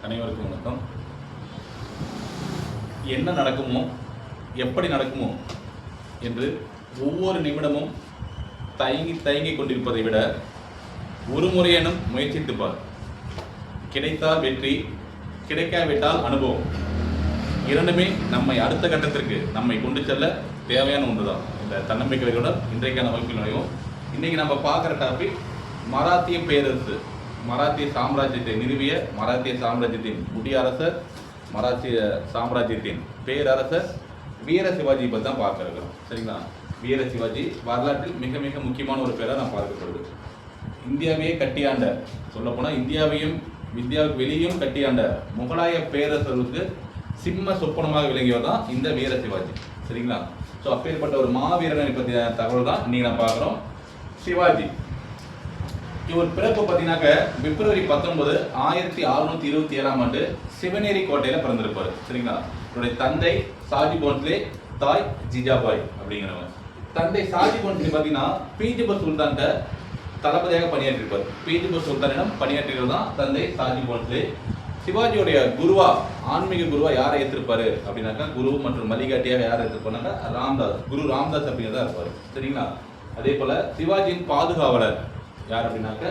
அனைவருக்கும் வணக்கம். என்ன நடக்குமோ எப்படி நடக்குமோ என்று ஒவ்வொரு நிமிடமும் தயங்கி கொண்டிருப்பதை விட ஒரு முறையேனும் முயற்சித்துப்பார். கிடைத்தால் வெற்றி, கிடைக்காவிட்டால் அனுபவம். இரண்டுமே நம்மை அடுத்த கட்டத்திற்கு நம்மை கொண்டு செல்ல தேவையான ஒன்று தான். இந்த தன்னம்பிக்கையோட இன்றைக்கான வகுப்பில் நுழைவோம். இன்றைக்கி நம்ம பார்க்குற டாபிக் மராத்திய பேரரசு. மராத்திய சாம்ராஜ்யத்தை நிறுவிய மராத்திய சாம்ராஜ்யத்தின் குடியரசர், மராத்திய சாம்ராஜ்யத்தின் பேரரசர் வீர சிவாஜி பற்றி தான் பார்க்க இருக்கிறோம். சரிங்களா? வீர சிவாஜி வரலாற்றில் மிக மிக முக்கியமான ஒரு பேராக நான் பார்க்கப்படுது. இந்தியாவையே கட்டியாண்ட, சொல்லப்போனால் இந்தியாவுக்கு வெளியும் கட்டியாண்ட முகலாய பேரரசர்களுக்கு சிம்ம சொப்பனமாக விளங்கியவர் தான் இந்த வீர சிவாஜி. சரிங்களா? ஸோ அப்பேற்பட்ட ஒரு மாவீரனை பற்றிய தகவல் தான் இன்னைக்கு நான் பார்க்குறோம். சிவாஜி இவர் பிறப்பு பார்த்தீங்கன்னாக்க பிப்ரவரி 19, 1627 ஆண்டு சிவனேரி கோட்டையில் பிறந்திருப்பார். சரிங்களா? இவருடைய தந்தை ஷாஜி போன்ஸ்லே, தாய் ஜிஜாபாய் அப்படிங்கிறவங்க. தந்தை ஷாஜி போன்ஸ்லே பார்த்தீங்கன்னா பீஜப்பூர் சுல்தான்கிட்ட தளபதியாக பணியாற்றிருப்பார். பீஜப்பூர் சுல்தானிடம் பணியாற்றுகிறது தான் தந்தை ஷாஜி போன்ஸ்லே. சிவாஜியுடைய குருவா, ஆன்மீக குருவா யாரை ஏற்றிருப்பாரு அப்படின்னாக்கா, குரு மற்றும் வழிகாட்டியாக யாரை ஏற்றிருப்பாருனாக்கா ராம்தாஸ், குரு ராம்தாஸ் அப்படிங்கிறதா இருப்பார். சரிங்களா? அதே போல சிவாஜியின் பாதுகாவலர் யார் அப்படின்னாக்க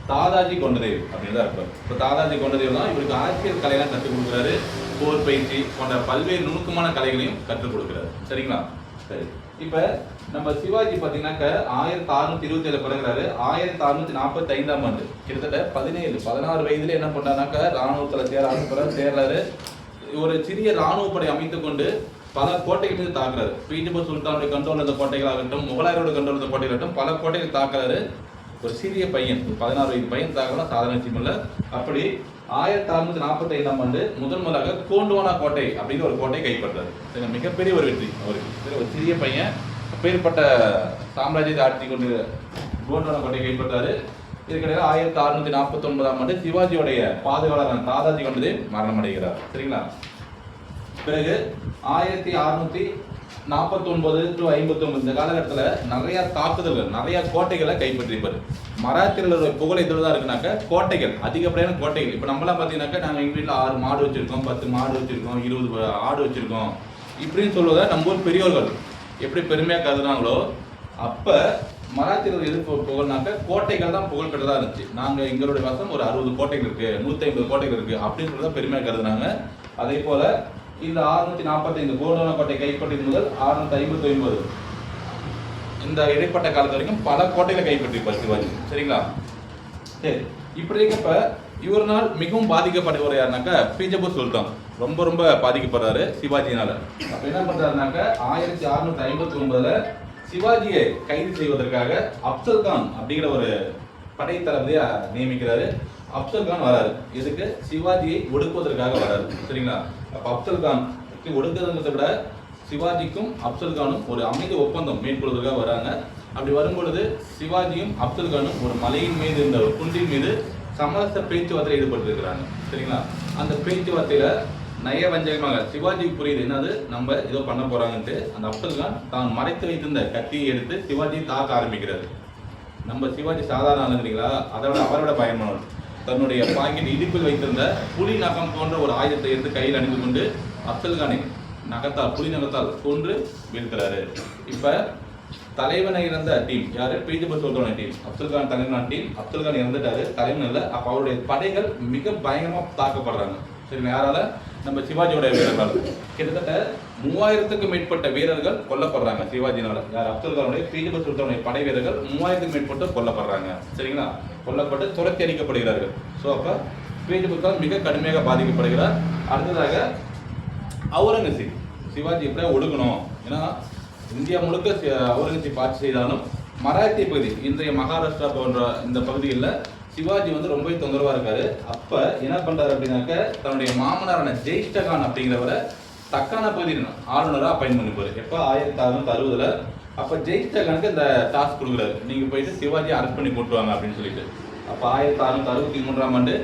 தாதாஜி கொண்டதேவ் அப்படின்னு தான் இருப்பார். இப்போ தாதாஜி கொண்டதேவ் தான் இவருக்கு அரசியல் கலையெல்லாம் கற்றுக் கொடுக்குறாரு. போர் பயிற்சி போன்ற பல்வேறு நுணுக்கமான கலைகளையும் கற்றுக் கொடுக்குறாரு. சரிங்களா? சரி, இப்போ நம்ம சிவாஜி பார்த்தீங்கன்னாக்க 1627 பிறகுறாரு. 1645 ஆண்டு கிட்டத்தட்ட 16 வயதுல என்ன பண்ணாருனாக்கா ராணுவத்தில் சேர்றாரு. ஒரு சிறிய ராணுவ படை அமைத்துக் கொண்டு பல கோட்டைகள் மீது தாக்குறாரு. பீஜப்பூர் சுல்தானுடைய கண்ட்ரோல் இருந்த கோட்டைகளாகட்டும், முகலாயரோட கண்ட்ரோல் இருந்த கோட்டைகளாகட்டும் பல கோட்டைகள் தாக்குறாரு. ஒரு சிறிய பையன், 16 வயது பையன் தாக்கலாம் சாதாரண விஷயம் இல்லை. அப்படி 1645 ஆண்டு முதலாக கோண்டுவானா கோட்டை அப்படின்னு ஒரு கோட்டை கைப்பற்றாரு. மிகப்பெரிய ஒரு வெற்றி அவருக்கு. ஒரு சிறிய பையன் அப்பேற்பட்ட சாம்ராஜ்யத்தை ஆட்சி கொண்டு கோண்டுவானா கோட்டை கைப்பற்றாரு. இதுக்கிடையில் 1649 ஆண்டு சிவாஜியோடைய பாதுகாவலர் தாதாஜி கொண்டதே மரணம் அடைகிறார். சரிங்களா? பிறகு 1649 to 59 இந்த காலகட்டத்தில் நிறைய தாக்குதல்கள், நிறைய கோட்டைகளை கைப்பற்றிருப்பார். மராத்தியர்களுடைய புகழ் இதில் தான் இருக்குனாக்க கோட்டைகள், அதிகப்படியான கோட்டைகள். இப்போ நம்மளாம் பார்த்தீங்கன்னாக்கா நாங்கள் எங்கள் வீட்டில் 6 மாடு வச்சுருக்கோம், 10 மாடு வச்சுருக்கோம், 20 ஆடு வச்சுருக்கோம் இப்படின்னு சொல்வதை நம்ம ஊர் பெரியோர்கள் எப்படி பெருமையாக கருதுனாங்களோ, அப்போ மராத்தியர்கள் எது புகழ்னாக்க கோட்டைகள் தான் புகழ் பெற்றதாக இருந்துச்சு. நாங்கள் எங்களுடைய வசம் ஒரு 60 கோட்டைகள் இருக்குது, 150 கோட்டைகள் இருக்குது அப்படின்னு சொல்லி தான் பெருமையாக கருதுனாங்க. அதே போல் இந்த 645 கோண்டுவானா கோட்டை கைப்பற்றியது முதல் 659 இந்த இடைப்பட்ட காலத்து வரைக்கும் பல கோட்டைகளை கைப்பற்றிருப்பார் சிவாஜி. சரிங்களா? சரி, இப்படி இருக்கப்ப இவரால் மிகவும் பாதிக்கப்படுவர் யாருனாக்கா பீஜப்பூர் சுல்தான். ரொம்ப பாதிக்கப்படுறாரு சிவாஜினால. அப்ப என்ன பண்றாருனாக்க 1659 சிவாஜியை கைது செய்வதற்காக அப்சல்கான் அப்படிங்கிற ஒரு படை தளபதியை நியமிக்கிறாரு. அப்சல்கான் வராரு. இதுக்கு சிவாஜியை ஒடுக்குவதற்காக வராரு. சரிங்களா? அப்ப அப்சல்கான் ஒடுக்குறதை விட சிவாஜிக்கும் அப்சல்கானும் ஒரு அமைதி ஒப்பந்தம் மேற்கொள்வதற்காக வராங்க. அப்படி வரும்பொழுது சிவாஜியும் அப்சல்கானும் ஒரு மலையின் மீது இருந்த ஒரு குன்றின் மீது சமரச பேச்சுவார்த்தையில் ஈடுபட்டிருக்கிறாங்க. சரிங்களா? அந்த பேச்சுவார்த்தையில நயவஞ்சகமாக சிவாஜிக்கு புரியுது என்னது, நம்ம ஏதோ பண்ண போறாங்கன்ட்டு அந்த அப்சல்கான் தான் மறைத்து வைத்திருந்த கத்தியை எடுத்து சிவாஜியை தாக்க ஆரம்பிக்கிறாரு. நம்ம சிவாஜி சாதாரண ஆளுங்களா, அதோட அவரோட பயமானவர். தன்னுடைய பாக்கெட் இடுப்பில் வைத்திருந்த புலி நகம் போன்ற ஒரு ஆயுதத்தை எடுத்து கையில் அணிந்து கொண்டு அப்சல்கானை புலி நகத்தால் கொன்று வீழ்கிறாரு. இப்ப தலைவனை இறந்த டீம் யாரு? பீஜப்பூர் சுல்தான டீம். அப்சல்கான் தலைவனான டீம். அப்சல்கான் இறந்துட்டாரு, தலைவன் இல்லை. அப்ப அவருடைய படைகள் மிக பயங்கரமா தாக்கப்படுறாங்க. சரி, யாரால? நம்ம சிவாஜியோட வீரர்கள். கிட்டத்தட்ட 3000க்கும் மேற்பட்ட வீரர்கள் கொல்லப்படுறாங்க சிவாஜினால. யார்? அப்சல்கானுடைய பீஜப்பூர் சுல்தானுடைய படை வீரர்கள் 3000க்கும் மேற்பட்டு கொல்லப்படுறாங்க. சரிங்களா? கொல்லப்பட்டு துரத்தி அடிக்கப்படுகிறார்கள். ஸோ அப்ப பீஜப்பூர் சுல்தான் மிக கடுமையாக பாதிக்கப்படுகிறார். அடுத்ததாக அவுரங்கசீப். சிவாஜி எப்படியா ஒடுக்கணும், ஏன்னா இந்தியா முழுக்க அவுரங்கசீப் ஆட்சி செய்தாலும் மராத்திய பகுதி, இன்றைய மகாராஷ்டிரா போன்ற இந்த பகுதிகளில் சிவாஜி ரொம்ப தொந்தரவா இருக்காரு. அப்ப என்ன பண்றாரு அப்படின்னாக்க தன்னுடைய மாமனாரான ஜெயிஷ்டகான் அப்படிங்கிறவரை தக்கான பகுதியில் ஆளுநராக அப்பாயின் பண்ணிப்பாரு. எப்ப 1660. அப்ப ஜெயிஷ்டகானுக்கு இந்த டாஸ்க் கொடுக்குறாரு, நீங்க போயிட்டு சிவாஜியை அரெஸ்ட் பண்ணி கொண்டுவாங்க அப்படின்னு சொல்லிட்டு. அப்ப 1663 ஆண்டு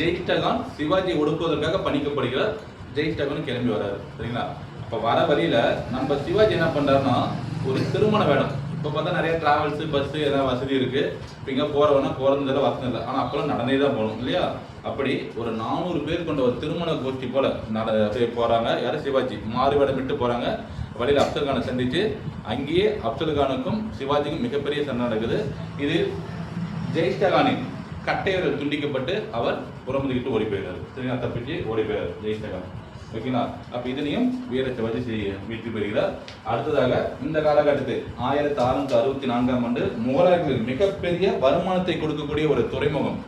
ஜெயிஷ்டகான் சிவாஜியை ஒடுக்குவதற்காக பணிக்கப்படுகிறார். ஜெயிஷ்டகான் கிளம்பி வர்றாரு. சரிங்களா? அப்ப வர வழியில நம்ம சிவாஜி என்ன பண்றாருன்னா ஒரு திருமண வேடம், இப்போ பார்த்தா நிறைய டிராவல்ஸ் பஸ் எதாவது வசதி இருக்கு. இப்போ இங்கே போறவனா போறதுல வசதி இல்லை. ஆனால் அப்பெல்லாம் நடந்தே தான் போகணும் இல்லையா? அப்படி ஒரு 400 பேர் கொண்ட ஒரு திருமண கோஷ்டி போல போறாங்க. யாரும் சிவாஜி மாறுவேடம் விட்டு போறாங்க. வழியில் அப்சல் கானை சந்திச்சு அங்கேயே அப்சல் கானுக்கும் சிவாஜிக்கும் மிகப்பெரிய சண்டை நடக்குது. இது ஜெயிஷ்டகானின் கட்டையர்கள் துண்டிக்கப்பட்டு அவர் புறமுதுகிட்டு ஓடி போயிடுறாரு. சரிங்களா? தப்பிச்சு ஓடி போயிடாரு ஜெயிஷ்டகான். ஓகேங்களா? அப்ப இதனையும் வீர சிவாஜி வெற்றி பெறுகிறார். அடுத்ததாக இந்த காலகட்டத்தில் 1664ஆம் ஆண்டு முகலாயர்கள் மிகப்பெரிய வருமானத்தை கொடுக்கக்கூடிய ஒரு துறைமுகம்,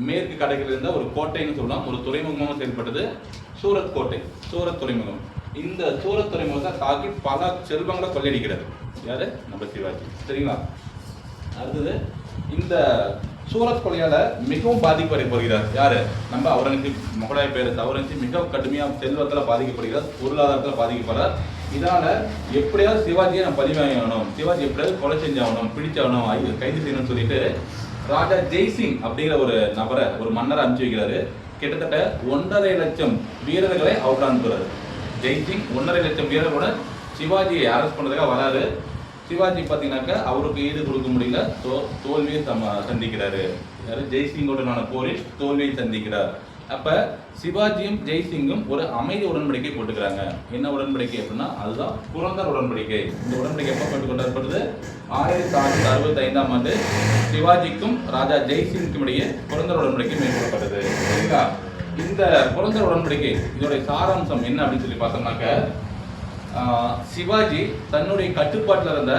மேற்கு கடற்கரையில் இருந்த ஒரு கோட்டைன்னு சொல்லலாம், ஒரு துறைமுகமாக செயல்பட்டது சூரத் கோட்டை, சூரத் துறைமுகம். இந்த சூரத் துறைமுகத்தை தாக்கி பல செல்வங்களை கொள்ளையடிக்கிறார். யாரு? நம்ம சிவாஜி. சரிங்களா? அடுத்தது இந்த சூரத் கொலையால மிகவும் பாதிக்கப்படுகிறார். யாரு? நம்ம அவுரங்கசீப், முகலாய பேரரசு அவுரங்கசீப் மிக கடுமையாக செல்வத்துல பாதிக்கப்படுகிறார், பொருளாதாரத்தில் பாதிக்கப்படுறார். இதனால எப்படியாவது சிவாஜியை நம்ம பதிவாகணும், சிவாஜி எப்படியாவது கொலை செஞ்சாகணும், பிடிச்சாகணும், கைது செய்யணும்னு சொல்லிட்டு ராஜா ஜெய்சிங் அப்படிங்கிற ஒரு நபரை, ஒரு மன்னரை அனுப்பிச்சு வைக்கிறாரு. கிட்டத்தட்ட 1.5 லட்சம் வீரர்களை அவர் அனுப்புறாரு. ஜெய்சிங் 1.5 லட்சம் வீரர்களோட சிவாஜியை அரெஸ்ட் பண்றதுக்காக வராரு. சிவாஜி பார்த்தீங்கன்னாக்கா அவருக்கு ஈடு கொடுக்க முடியல, தோல்வியை சந்திக்கிறாரு. யாரு? ஜெய்சிங்கோடனான போரில் தோல்வியை சந்திக்கிறார். அப்ப சிவாஜியும் ஜெய்சிங்கும் ஒரு அமைதி உடன்படிக்கை போட்டுக்கிறாங்க. என்ன உடன்படிக்கை அப்படின்னா அதுதான் புரந்தர் உடன்படிக்கை. இந்த உடன்படிக்கை எப்போ போட்டு கொண்டாடப்படுது? 1665ஆம் ஆண்டு சிவாஜிக்கும் ராஜா ஜெய்சிங்கும் இடையே புரந்தர் உடன்படிக்கை மேற்கொள்ளப்பட்டது. சரிங்களா? இந்த புரந்தர் உடன்படிக்கை இதோடைய சாராம்சம் என்ன அப்படின்னு சொல்லி பார்த்தோம்னாக்க, சிவாஜி தன்னுடைய கட்டுப்பாட்டில் இருந்த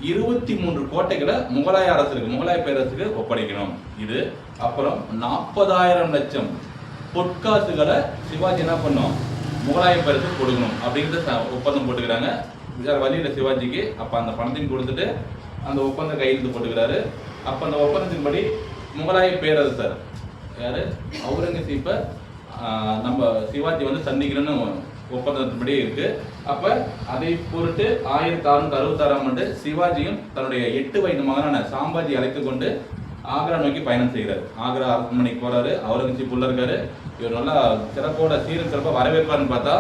23 கோட்டைகளை முகலாய அரசுக்கு, முகலாய பேரரசுக்கு ஒப்படைக்கணும். இது அப்புறம் 40,000 லட்சம் பொற்காசுகளை சிவாஜி என்ன பண்ணும்? முகலாய பேரரசுக்கு கொடுக்கணும் அப்படிங்கிறத ஒப்பந்தம் போட்டுக்கிறாங்க. வேற வழியில சிவாஜிக்கு. அப்ப அந்த பணத்தையும் கொடுத்துட்டு அந்த ஒப்பந்தம் கையெழுத்து போட்டுக்கிறாரு. அப்ப அந்த ஒப்பந்தத்தின்படி முகலாய பேரரசர் யாரு? அவுரங்கசீப்பை நம்ம சிவாஜி வந்து சந்திக்கணும்னு ஒப்பந்தத்தின்படி இருக்கு. அப்ப அதை பொறுத்து 1666ஆம் ஆண்டு சிவாஜியும் தன்னுடைய 8 வயது மகனான சாம்பாஜி அழைத்துக் கொண்டு ஆக்ரா நோக்கி பயணம் செய்கிறார். ஆக்ரா அரண்மனைக்கு போறாரு. அவுரங்கசீப் உள்ள இருக்காரு. இவர் நல்லா சிறப்போட சீரும் சிறப்பாக வரவேற்பாருன்னு பார்த்தா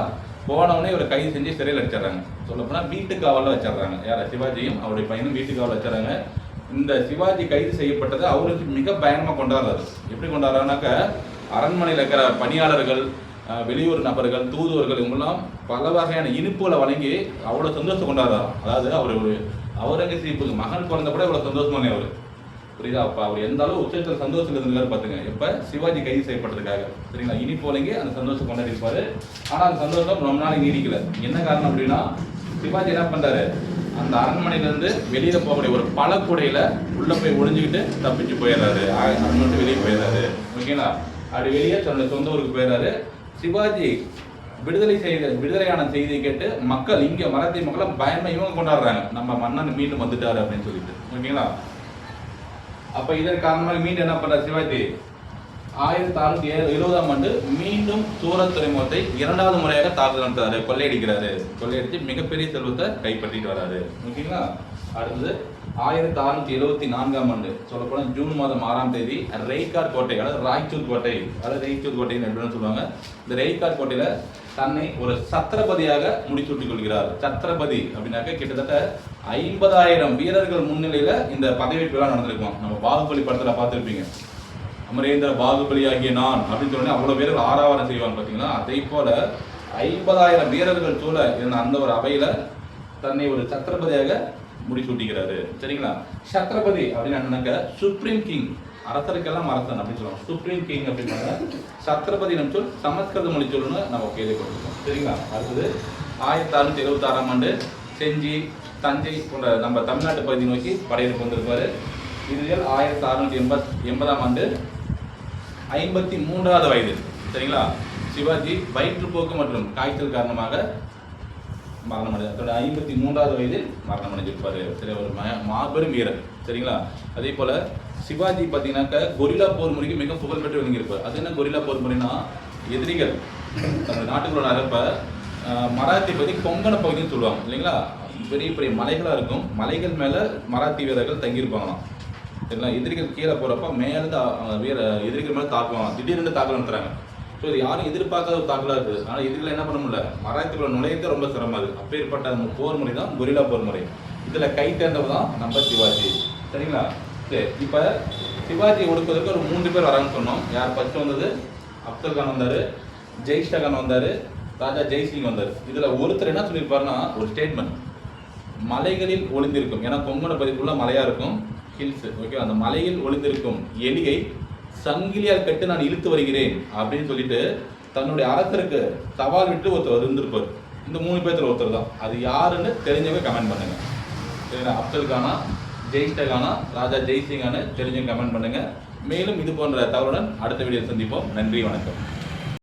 போனவனே இவரை கைது செஞ்சு சிறையில் வச்சிடறாங்க. சொல்லப்போனா வீட்டு காவலில் வச்சிடறாங்க. யார? சிவாஜியும் அவருடைய பையனும் வீட்டு காவலில் வச்சிடறாங்க. இந்த சிவாஜி கைது செய்யப்பட்டதை அவுரங்கசீப் மிக பயங்கரமாக கொண்டாடுறாரு. எப்படி கொண்டாடுறாருனாக்க, அரண்மனையில் இருக்கிற பணியாளர்கள், வெளியூர் நபர்கள், தூதுவர்கள் இவங்கெல்லாம் பல வகையான இனிப்புகளை வழங்கி அவ்வளோ சந்தோஷம் கொண்டாடுறாரு. அதாவது அவர் ஒரு அவுரங்கசீப்புக்கு மகன் பிறந்த கூட இவ்வளோ சந்தோஷமானே அவர். புரியுதா? அப்போ அவர் எந்த அளவு உச்சத்தில் சந்தோஷத்தில் இருந்தாரு பார்த்துங்க. எப்போ சிவாஜி கைது செய்யப்பட்டதுக்காக. சரிங்களா? இனிப்பு வழங்கி அந்த சந்தோஷம் கொண்டாடி இருப்பாரு. ஆனால் அந்த சந்தோஷம் ரொம்ப நாளைக்கு நீடிக்கல. என்ன காரணம் அப்படின்னா, சிவாஜி என்ன பண்றாரு? அந்த அரண்மனையிலேருந்து வெளியில போகக்கூடிய ஒரு பழக்கூடையில உள்ள போய் ஒளிஞ்சுக்கிட்டு தப்பிச்சு போயிடுறாரு. அரண்மனை வெளியே போயிடுறாரு. ஓகேங்களா? அப்படி வெளியே தன்னுடைய சொந்த ஊருக்கு போயிடுறாரு. சிவாஜி விடுதலையான செய்தியை கேட்டு மக்கள், இங்க மராத்திய மக்களை பயமா இவங்க கொண்டாடுறாங்க, நம்ம மன்னன் மீண்டும் வந்துட்டாரு அப்படின்னு சொல்லிட்டு. ஓகேங்களா? அப்ப இதற்கு காரணமாக மீண்டும் என்ன பண்றாரு சிவாஜி? 1670ஆம் ஆண்டு மீண்டும் சூரத் துறைமுகத்தை 2வது முறையாக தாக்குதல் நடத்துறாரு, கொள்ளையடிக்கிறாரு. கொள்ளையடிச்சு மிகப்பெரிய செல்வத்தை கைப்பற்றிட்டு வராரு. ஓகேங்களா? அடுத்தது 1674ஆம் ஆண்டு சொல்லப்போனால் ஜூன் மாதம் 6ஆம் தேதி ரெய்கார் கோட்டை, அதாவது ராய்ச்சூர் கோட்டை, அதாவது ரெய்ச்சூர் கோட்டைன்னு எப்படின்னு சொல்லுவாங்க. இந்த ரெய்கார் கோட்டையில தன்னை ஒரு சத்திரபதியாக முடிசூட்டிக் கொள்கிறார். சத்திரபதி அப்படின்னாக்க கிட்டத்தட்ட 50,000 வீரர்கள் முன்னிலையில இந்த பதவியேற்பு விழா நடந்திருக்கும். நம்ம பாகுபலி படத்துல பார்த்துருப்பீங்க. அமரேந்திர பாகுபலி ஆகிய நான் அப்படின்னு சொன்னோன்னே அவ்வளவு பேர்கள் ஆராவணம் செய்வாங்க பார்த்தீங்களா? அதே போல 50,000 வீரர்கள் சூழ இருந்த அந்த ஒரு அவையில தன்னை ஒரு சத்திரபதியாக முடிசூட்டிக்கிறாரு. சரிங்களா? சத்திரபதி அப்படின்னு என்னன்னாக்க சுப்ரீம் கிங், அரசருக்கெல்லாம் அரசன் அப்படின்னு சொல்லுவாங்க. சுப்ரீம் கிங் அப்படின்னாங்க. சத்திரபதி நம்ம சொல் சமஸ்கிருத மொழி சொல்லுன்னு நம்ம கேள்விப்பட்டிருக்கோம். சரிங்களா? அடுத்தது 1676ஆம் ஆண்டு செஞ்சி, தஞ்சை போன்ற நம்ம தமிழ்நாட்டு பகுதி நோக்கி படையெடுப்பு வந்திருப்பாரு. இறுதியில் 1680ஆம் ஆண்டு 53வது வயது. சரிங்களா? சிவாஜி வயிற்றுப்போக்கு மற்றும் காய்ச்சல் காரணமாக மரணமடைந்தார். 53வது வயதில் மரணம் அடைஞ்சிருப்பாரு. சரி, ஒரு மாபெரும் வீரர். சரிங்களா? அதே போல சிவாஜி பார்த்தீங்கன்னாக்க கொரில்லா போர் முறைக்கு மிக புகழ்பெற்று விளங்கியிருப்பார். அது என்ன கொரில்லா போர் முறைனா, எதிரிகள் நம்ம நாட்டுக்குள்ள நடப்ப மராத்தி பகுதி கொங்கண பகுதின்னு சொல்லுவாங்க இல்லைங்களா? பெரிய பெரிய மலைகளாக இருக்கும். மலைகள் மேலே மராத்தி வீரர்கள் தங்கியிருப்பாங்களாம். சரிங்களா? எதிரிகள் கீழே போகிறப்ப மேலேருந்து எதிரிகள் மேலே தாக்குவாங்க. திடீர்னு தாக்கல் நடத்துறாங்க. ஸோ இது யாரும் எதிர்பார்க்காத ஒரு தாக்கலாக இருக்குது. ஆனால் எதிரிகள் என்ன பண்ண முடியல, மராத்திக்குள்ள நுழையது ரொம்ப சிரமம். அது அப்பேற்பட்ட போர் முறை தான் கொரில்லா போர் முறை. இதுல கை தேர்ந்தவர் தான் நம்ம சிவாஜி. சரிங்களா? சரி, இப்ப சிவாஜி ஒடுக்குவதற்கு ஒரு 3 பேர் வராங்கன்னு சொன்னோம். யார் ஃபர்ஸ்ட் வந்தது? அப்துல் கான் வந்தாரு, ஜெய்ஷா கான் வந்தாரு, ராஜா ஜெய்சிங் வந்தாரு. இதுல ஒருத்தர் என்ன சொல்லியிருப்பாருன்னா, ஒரு ஸ்டேட்மெண்ட், மலைகளில் ஒளிந்திருக்கும், ஏன்னா கொங்கண பதிப்புள்ள மலையா இருக்கும், ஹில்ஸ், ஓகே, அந்த மலையில் ஒளிந்திருக்கும் எலியை சங்கிலியால் கட்டு நான் இழுத்து வருகிறேன் அப்படின்னு சொல்லிட்டு தன்னுடைய அரசருக்கு சவால் விட்டு ஒருத்தர் இருந்திருப்பார். இந்த 3 பேர்த்துல ஒருத்தர் தான். அது யாருன்னு தெரிஞ்சவங்க கமெண்ட் பண்ணுங்க. சரிங்களா? அப்துல் கானா, ஜெய்ஷா கானா, ராஜா ஜெய்சிங்கானு தெரிஞ்சவங்க கமெண்ட் பண்ணுங்க. மேலும் இது போன்ற தகவலுடன் அடுத்த வீடியோ சந்திப்போம். நன்றி, வணக்கம்.